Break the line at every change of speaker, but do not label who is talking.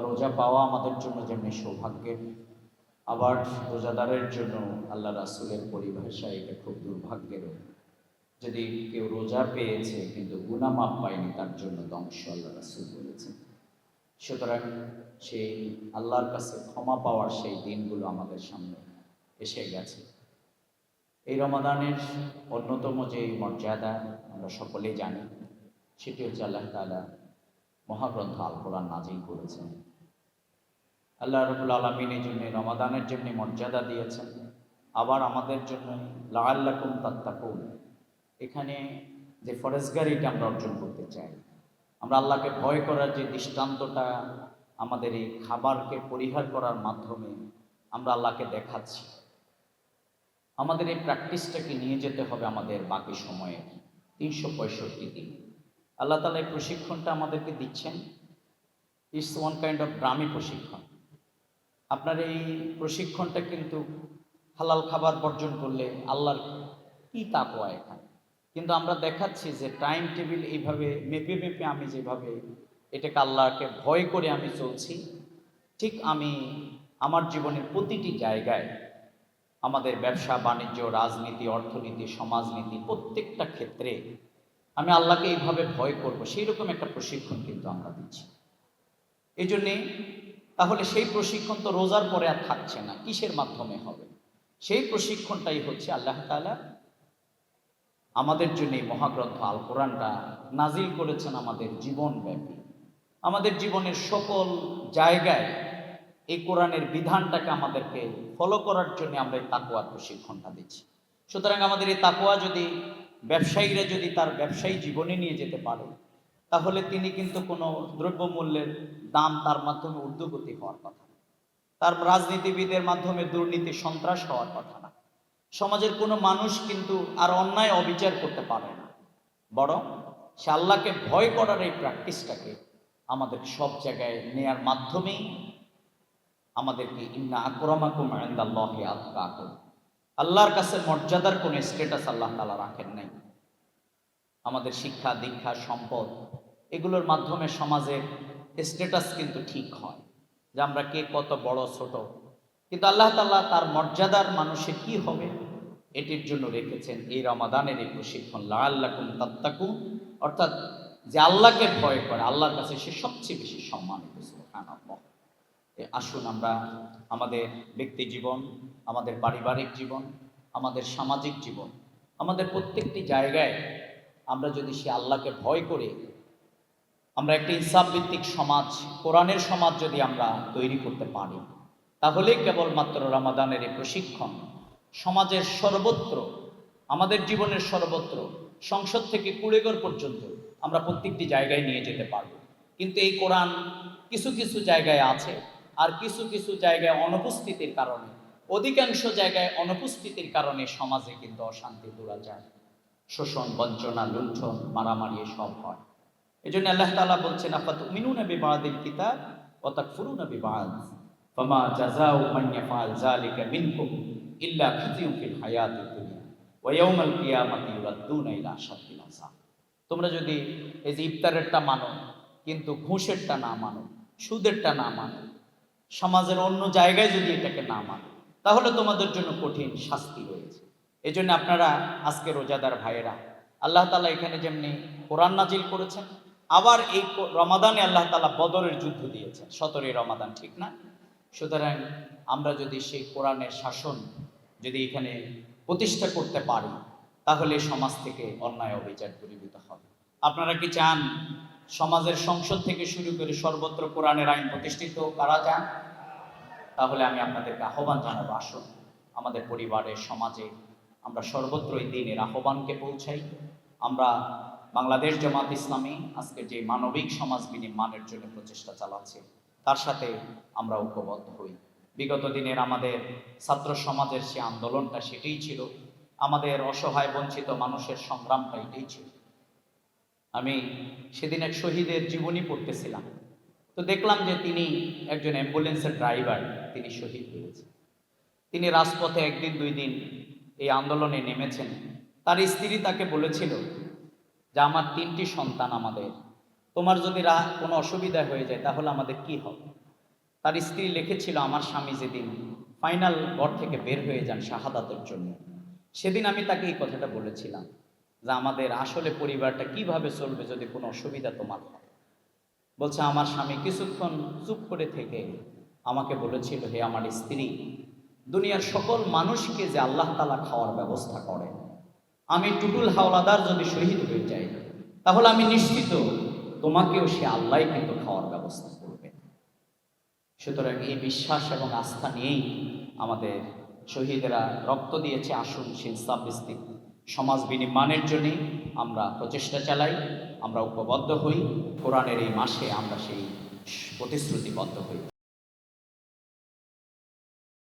রোজা পাওয়া আমাদের জন্য যেমনি সৌভাগ্যের, আবার রোজাদারের জন্য আল্লাহ রাসূলের পরিভাষায় এটা খুব দুর্ভাগ্যেরও। যদি কেউ রোজা পেয়েছে কিন্তু গুনাহ মাপ পায়নি, তার জন্য ধ্বংস, আল্লাহ রাসূল বলেছেন। সুতরাং সেই আল্লাহর কাছে ক্ষমা পাওয়ার সেই দিনগুলো আমাদের সামনে এসে গেছে। এই রমাদানের অন্যতম যে মর্যাদা আমরা সকলেই জানি, সেটি হচ্ছে আল্লাহ তাআলা মহাগ্রন্থ আল কোরআন নাজিল করেছেন। আল্লাহ রাব্বুল আলামিন এই জন্য রমাদানের যেমনি মর্যাদা দিয়েছেন, আবার আমাদের জন্য লাআল্লাকুম তাত্তাকুন, এখানে যে ফরেজগারিটা আমরা অর্জন করতে চাই, আমরা আল্লাহকে ভয় করার যে দৃষ্টান্তটা আমাদের এই খাবারকে পরিহার করার মাধ্যমে আমরা আল্লাহকে দেখাচ্ছি, আমাদের এই প্র্যাকটিসটাকে নিয়ে যেতে হবে আমাদের বাকি সময়ে ৩৬৫ দিন। আল্লাহ তাআলা এই প্রশিক্ষণটা আমাদেরকে দিচ্ছেন। ইটস ওয়ান কাইন্ড অফ ড্রামি প্রশিক্ষণ। আপনার এই প্রশিক্ষণটা কিন্তু হালাল খাবার বর্জন করলে আল্লাহর কি তাকওয়া এখানে, কিন্তু আমরা দেখাচ্ছি যে টাইম টেবিল এইভাবে মেপে মেপে আমি যেভাবে এটাকে আল্লাহকে ভয় করে আমি চলছি, ঠিক আমি আমার জীবনের প্রতিটি জায়গায়, আমাদের ব্যবসা বাণিজ্য, রাজনীতি, অর্থনীতি, সমাজনীতি, প্রত্যেকটা ক্ষেত্রে আমি আল্লাহকে এইভাবে ভয় করব, সেই রকম একটা প্রশিক্ষণ কিন্তু আমরা দিচ্ছি। এই জন্যে তাহলে সেই প্রশিক্ষণ তো রোজার পরে আর থাকছে না, কিসের মাধ্যমে হবে? সেই প্রশিক্ষণটাই হচ্ছে আল্লাহ তাআলা আমাদের জন্য এই মহাগ্রন্থ আল কোরআনটা নাজিল করেছেন আমাদের জীবনব্যাপী, আমাদের জীবনের সকল জায়গায় এই কোরআনের বিধানটাকে আমাদেরকে ফলো করার জন্য আমরা এই তাকওয়ার প্রশিক্ষণটা দিচ্ছি। সুতরাং আমাদের এই তাকওয়া যদি ব্যবসায়ীরা যদি তার ব্যবসায়ী জীবনে নিয়ে যেতে পারে, তাহলে তিনি কিন্তু কোনো দ্রব্যমূল্যের দাম তার মাধ্যমে ঊর্ধ্বগতি হওয়ার কথা না, তার রাজনীতিবিদের মাধ্যমে দুর্নীতি সন্ত্রাস হওয়ার কথা না, সমাজের কোনো মানুষ কিন্তু আর অন্যায় অবিচার করতে পারে না, বরং সে আল্লাহকে ভয় করার এই প্র্যাকটিসটাকে আমাদের সব জায়গায় নেয়ার মাধ্যমেই আমাদেরকে ইন্না আকরামাকুম ইনদাল্লাহি আতকাকুম, আল্লাহর কাছে মর্যাদার কোনো স্ট্যাটাস আল্লাহ তাআলা রাখেন নাই। আমাদের শিক্ষা দীক্ষা সম্পদ এগুলোর মাধ্যমে সমাজের স্ট্যাটাস কিন্তু ঠিক হয়, যে আমরা কে কত বড় ছোট, কিন্তু আল্লাহ তাআলা তার মর্যাদার মানুষের কি হবে এটির জন্য রেখেছেন এই রমাদানের এই প্রশিক্ষণ, লাআল্লাকুম তাত্তাকুন, অর্থাৎ যে আল্লাহকে ভয় করে আল্লাহর কাছে সে সবচেয়ে বেশি সম্মানিত। সুবহানাল্লাহ। আসুন আমরা আমাদের ব্যক্তি জীবন, আমাদের পারিবারিক জীবন, আমাদের সামাজিক জীবন, আমাদের প্রত্যেকটি জায়গায় আমরা যদি সে আল্লাহকে ভয় করে আমরা একটা ইনসাফ ভিত্তিক সমাজ, কোরআনের সমাজ যদি আমরা তৈরি করতে পারি, তাহলেই কেবলমাত্র রমাদানের এই প্রশিক্ষণ সমাজের সর্বত্র, আমাদের জীবনের সর্বত্র, সংসদ থেকে কুড়েঘর পর্যন্ত আমরা প্রত্যেকটি জায়গায় নিয়ে যেতে পারব। কিন্তু এই কোরআন কিছু কিছু জায়গায় আছে, আর কিছু কিছু জায়গায় অনুপস্থিতির কারণে, অধিকাংশ জায়গায় অনুপস্থিতির কারণে সমাজে কিন্তু অশান্তি দূরা যায়, শোষণ, বঞ্চনা, লুণ্ঠন, মারামারি এসব হয়। এই জন্য আল্লাহ তাআলা বলছেন, আফাতুমিনুনা বিবাদিল কিতাব ওয়া তাকফুরুনা বিবাদ ফামা জাযাউ মান ইয়াফআল যালিকা মিনকুম ইল্লা খিজিয়ুন ফিল হায়াতিদ দুনিয়া ওয়া ইয়াউমাল কিয়ামাতি ইউরাদ্দুনা ইলা আশাদ্দিল আযাব। তোমরা যদি এই যে ইফতারেরটা মানো কিন্তু ঘুষেরটা না মানো, সুদেরটা না মানো, সমাজের অন্য জায়গায় যদি এটাকে না মানো, তাহলে তোমাদের জন্য কঠিন শাস্তি রয়েছে। এই জন্য আপনারা আজকে রোজাদার ভাইয়েরা, আল্লাহ তাআলা এখানে যেমনি কোরআন নাজিল করেছেন, আবার এই রমাদানে আল্লাহ তাআলা বদরের যুদ্ধ দিয়েছেন, 17ই রমাদান, ঠিক না? সুতরাং আমরা যদি সেই কোরআনের শাসন যদি এখানে প্রতিষ্ঠা করতে পারি, তাহলে সমাজ থেকে অন্যায় অবিচার দূরীভূত হবে। আপনারা কি চান সমাজের সংসদ থেকে শুরু করে সর্বত্র কোরআনের আইন প্রতিষ্ঠিত করা যান? তাহলে আমি আপনাদেরকে আহ্বান জানাবো, আসুন আমাদের পরিবারে, সমাজে আমরা সর্বত্র এই দিনের আহ্বানকে পৌঁছাই। আমরা বাংলাদেশ জামাত ইসলামী আজকে যে মানবিক সমাজ বিনির্মাণের জন্য প্রচেষ্টা চালাচ্ছে, তার সাথে আমরা ঐক্যবদ্ধ হই। বিগত দিনের আমাদের ছাত্র সমাজের সে আন্দোলনটা সেটাই ছিল, আমাদের অসহায় বঞ্চিত মানুষের সংগ্রামটা এটাই ছিল। আমি সেদিন এক শহীদের জীবনী পড়তেছিলাম, তো দেখলাম যে তিনি একজন অ্যাম্বুলেন্সের ড্রাইভার, তিনি শহীদ হয়েছেন। তিনি রাজপথে একদিন দুই দিন এই আন্দোলনে নেমেছেন। তার স্ত্রী তাকে বলেছিল যে আমার 3টি সন্তান, আমাদের, তোমার যদি কোনো অসুবিধা হয়ে যায় তাহলে আমাদের কি হবে? তার স্ত্রী লিখেছিল, আমার স্বামী যেদিন ফাইনাল ঘর থেকে বের হয়ে যান শাহাদাতের জন্য, সেদিন আমি তাকে এই কথাটা বলেছিলাম যে আমাদের আসলে পরিবারটা কিভাবে চলবে যদি কোনো অসুবিধা তোমার হয়। বলছে, আমার স্বামী কিছুক্ষণ চুপ করে থেকে আমাকে বলেছিল, হে আমার স্ত্রী, দুনিয়ার সকল মানুষকে যে আল্লাহ তাআলা খাওয়ার ব্যবস্থা করেন, আমি টুটুল হাওলাদার যদি শহীদ হয়ে যাই, তাহলে আমি নিশ্চিত তোমাকেও সে আল্লাহ কিন্তু খাওয়ার ব্যবস্থা করবে। সুতরাং এই বিশ্বাস এবং আস্থা নিয়েই আমাদের শহীদেরা রক্ত দিয়েছে। আসুন ইনসাফ ভিত্তিক সমাজ বিনির্মাণের জন্যে আমরা প্রচেষ্টা চালাই, আমরা ঐক্যবদ্ধ হই, কোরআনের এই মাসে আমরা সেই প্রতিশ্রুতিবদ্ধ হই।